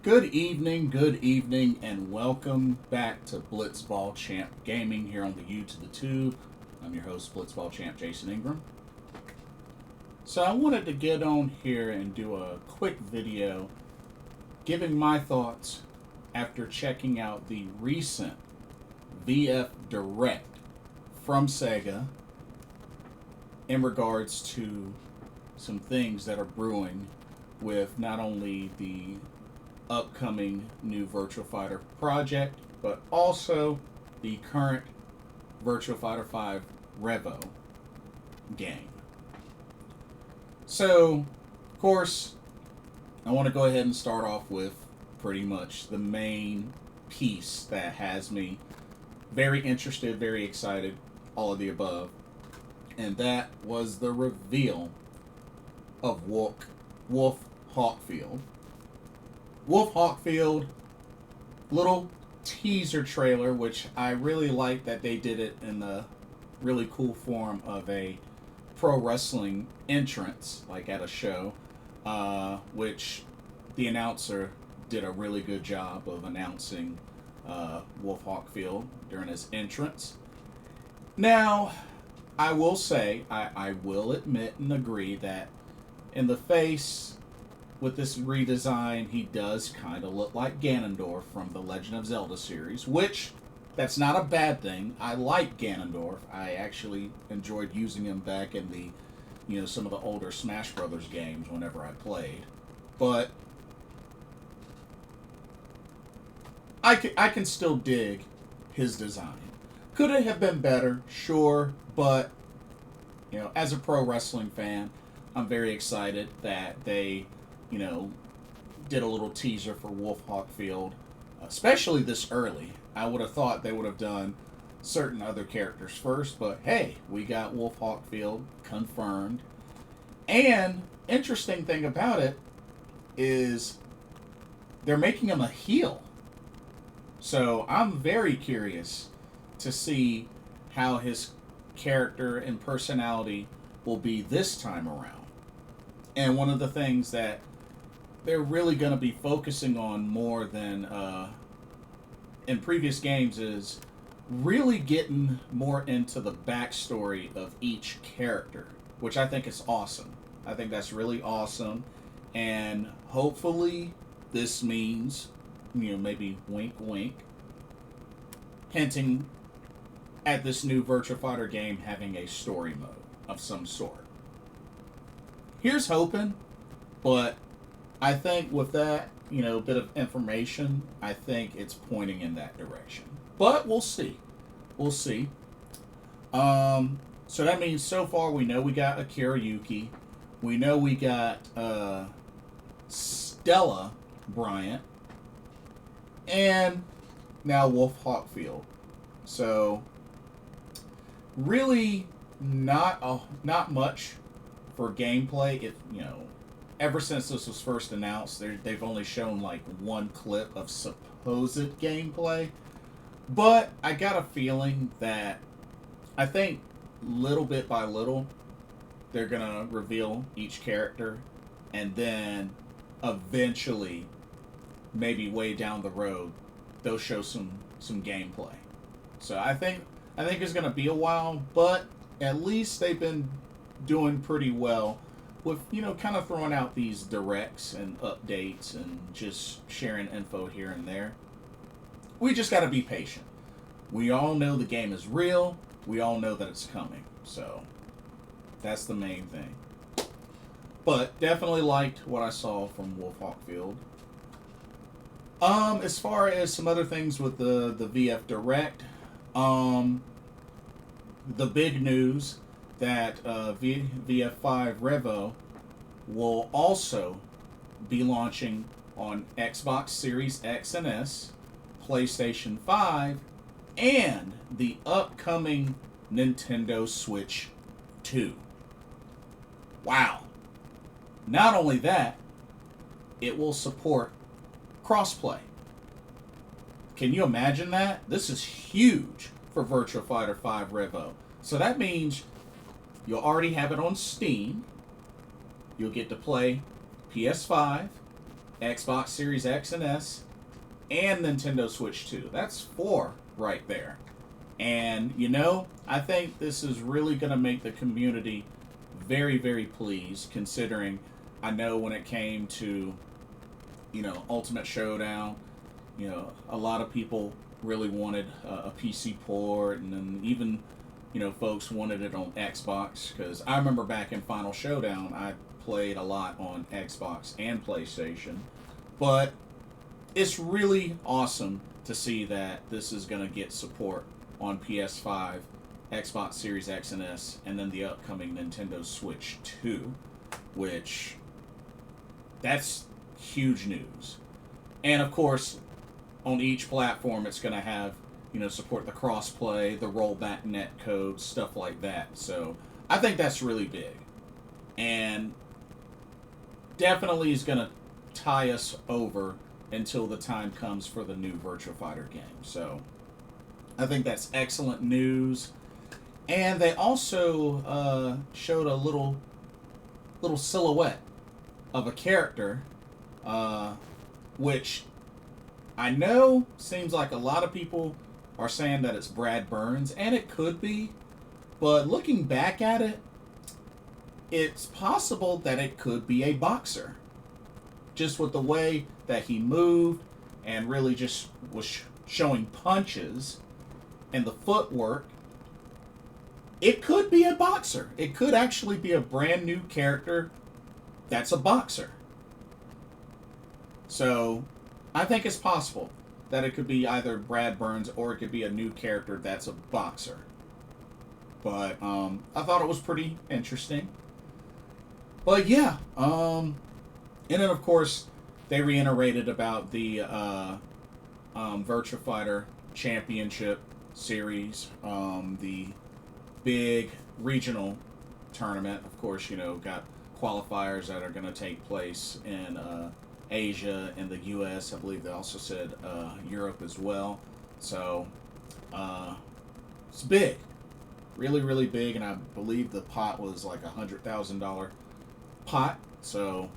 Good evening, and welcome back to Blitzball Champ Gaming here on the U to the Tube. I'm your host, Blitzball Champ Jason Ingram. So I wanted to get on here and do a quick video giving my thoughts after checking out the recent VF Direct from Sega in regards to some things that are brewing with not only the upcoming new Virtua Fighter project, but also the current Virtua Fighter 5 REVO game. So, of course, I want to go ahead and start off with pretty much the main piece that has me very interested, very excited, all of the above, and that was the reveal of Wolf Hawkfield. Wolf Hawkfield, little teaser trailer, which I really like that they did it in the really cool form of a pro wrestling entrance, like at a show, which the announcer did a really good job of announcing Wolf Hawkfield during his entrance. Now, I will say, I will admit and agree that in the face, with this redesign, he does kind of look like Ganondorf from the Legend of Zelda series, which, that's not a bad thing. I like Ganondorf. I actually enjoyed using him back in the, some of the older Smash Brothers games whenever I played. But I can still dig his design. Could it have been better? Sure, but, as a pro wrestling fan, I'm very excited that they did a little teaser for Wolf Hawkfield, especially this early. I would have thought they would have done certain other characters first, but hey, we got Wolf Hawkfield confirmed. And interesting thing about it is they're making him a heel. So I'm very curious to see how his character and personality will be this time around. And one of the things that they're really going to be focusing on more than in previous games is really getting more into the backstory of each character, which I think is awesome. I think that's really awesome, and hopefully this means, maybe wink wink, hinting at this new Virtua Fighter game having a story mode of some sort. Here's hoping, but I think with that, bit of information, I think it's pointing in that direction. But we'll see. We'll see. So that means so far we know we got Akira Yuki. We know we got Stella Bryant. And now Wolf Hawkfield. So really not much for gameplay. If ever since this was first announced, they've only shown like one clip of supposed gameplay. But I got a feeling that I think little bit by little they're gonna reveal each character, and then eventually, maybe way down the road, they'll show some gameplay. So I think it's gonna be a while, but at least they've been doing pretty well with, kind of throwing out these directs and updates and just sharing info here and there. We just got to be patient. We all know the game is real. We all know that it's coming. So that's the main thing. But definitely liked what I saw from Wolf Hawkfield. As far as some other things with the VF Direct, the big news that VF5 REVO will also be launching on Xbox Series X and S, PlayStation 5, and the upcoming Nintendo Switch 2. Wow. Not only that, it will support crossplay. Can you imagine that? This is huge for Virtua Fighter 5 REVO. So that means you'll already have it on Steam. You'll get to play PS5, Xbox Series X and S, and Nintendo Switch 2. That's 4 right there. And, you know, I think this is really going to make the community very, very pleased, considering I know when it came to, you know, Ultimate Showdown, you know, a lot of people really wanted a PC port, and then even, you know, folks wanted it on Xbox, because I remember back in Final Showdown, I played a lot on Xbox and PlayStation. But it's really awesome to see that this is going to get support on PS5, Xbox Series X and S, and then the upcoming Nintendo Switch 2, which, that's huge news. And of course, on each platform, it's going to have, you know, support the crossplay, the rollback net code, stuff like that. So I think that's really big. And definitely is going to tie us over until the time comes for the new Virtua Fighter game. So I think that's excellent news. And they also showed a little silhouette of a character, which I know seems like a lot of people are saying that it's Brad Burns, and it could be, but looking back at it, it's possible that it could be a boxer. Just with the way that he moved and really just was showing punches and the footwork, it could be a boxer. It could actually be a brand new character that's a boxer. So I think it's possible that it could be either Brad Burns or it could be a new character that's a boxer. But I thought it was pretty interesting. But yeah, and then of course they reiterated about the Virtua Fighter Championship Series, the big regional tournament. Of course, you know, got qualifiers that are going to take place in Asia and the U.S. I believe they also said Europe as well. So it's big, really, really big, and I believe the pot was like $100,000 pot. So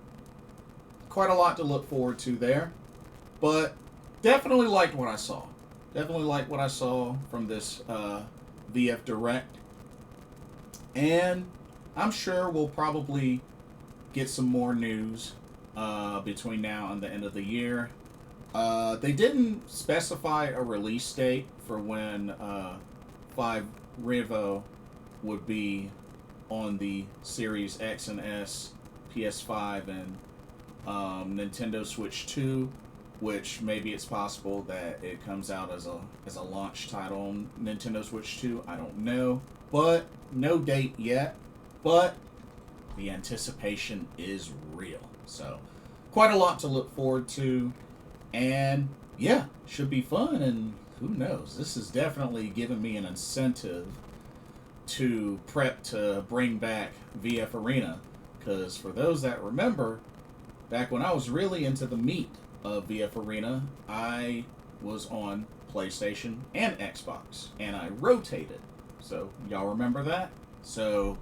quite a lot to look forward to there. But definitely liked what I saw. Definitely liked what I saw from this VF Direct. And I'm sure we'll probably get some more news between now and the end of the year. They didn't specify a release date for when 5 REVO would be on the Series X and S, PS5, and Nintendo Switch 2, which maybe it's possible that it comes out as a launch title on Nintendo Switch 2. I don't know, but no date yet. But the anticipation is real. So quite a lot to look forward to, and yeah, should be fun. And who knows? This is definitely giving me an incentive to prep to bring back VF Arena, because for those that remember, back when I was really into the meat of VF Arena, I was on PlayStation and Xbox, and I rotated. So y'all remember that? So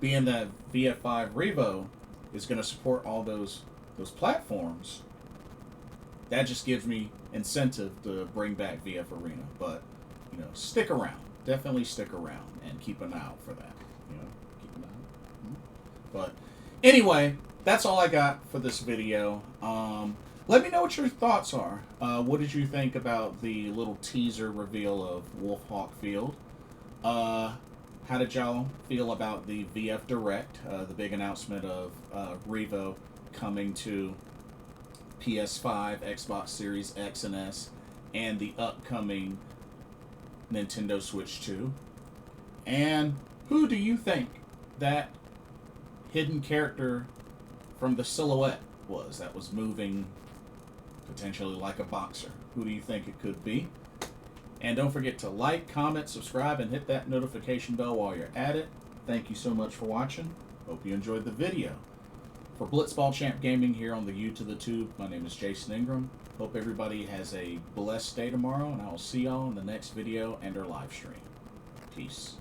being that VF5 REVO is going to support all those platforms, that just gives me incentive to bring back VF Arena. But, you know, stick around. Definitely stick around and keep an eye out for that. You know, keep an eye out. But anyway, that's all I got for this video. Let me know what your thoughts are. What did you think about the little teaser reveal of Wolf Hawkfield? How did y'all feel about the VF Direct, the big announcement of REVO coming to PS5, Xbox Series X and S, and the upcoming Nintendo Switch 2? And who do you think that hidden character from the silhouette was that was moving potentially like a boxer? Who do you think it could be? And don't forget to like, comment, subscribe, and hit that notification bell while you're at it. Thank you so much for watching. Hope you enjoyed the video. For Blitzball Champ Gaming here on the U to the Tube, my name is Jason Ingram. Hope everybody has a blessed day tomorrow, and I will see y'all in the next video and our live stream. Peace.